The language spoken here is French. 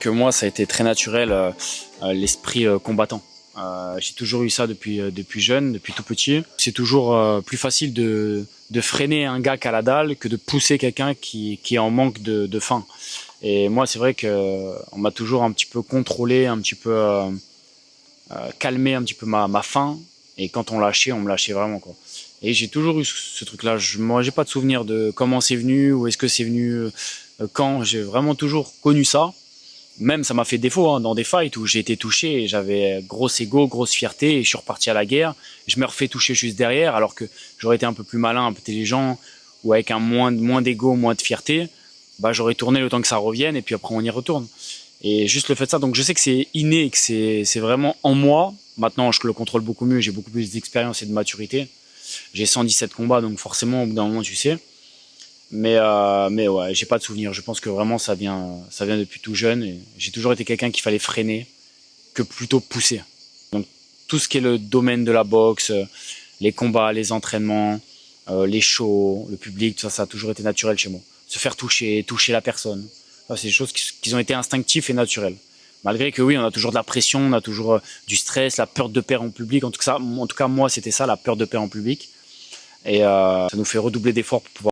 Que moi, ça a été très naturel, l'esprit combattant. J'ai toujours eu ça depuis jeune, depuis tout petit. C'est toujours plus facile de freiner un gars qu'à la dalle que de pousser quelqu'un qui est en manque de faim. Et moi, c'est vrai que on m'a toujours un petit peu contrôlé, un petit peu calmé un petit peu ma faim. Et quand on lâchait, on me lâchait vraiment, quoi. Et j'ai toujours eu ce truc-là. Moi, j'ai pas de souvenir de comment c'est venu ou est-ce que c'est venu quand. J'ai vraiment toujours connu ça. Même ça m'a fait défaut hein, dans des fights où j'ai été touché et j'avais gros ego, grosse fierté et je suis reparti à la guerre. Je me refais toucher juste derrière alors que j'aurais été un peu plus malin, un peu intelligent ou avec un moins d'ego, moins de fierté, bah j'aurais tourné le temps que ça revienne et puis après on y retourne. Et juste le fait de ça, donc je sais que c'est inné, que c'est vraiment en moi. Maintenant je le contrôle beaucoup mieux, j'ai beaucoup plus d'expérience et de maturité. J'ai 117 combats donc forcément au bout d'un moment tu sais. Mais ouais, j'ai pas de souvenir. Je pense que vraiment ça vient depuis tout jeune. Et j'ai toujours été quelqu'un qu'il fallait freiner que plutôt pousser. Donc tout ce qui est le domaine de la boxe, les combats, les entraînements, les shows, le public, tout ça, ça a toujours été naturel chez moi. Se faire toucher la personne. Ça, c'est des choses qui ont été instinctives et naturelles. Malgré que oui, on a toujours de la pression, on a toujours du stress, la peur de perdre en public. En tout cas moi, c'était ça, la peur de perdre en public. Et ça nous fait redoubler d'efforts pour pouvoir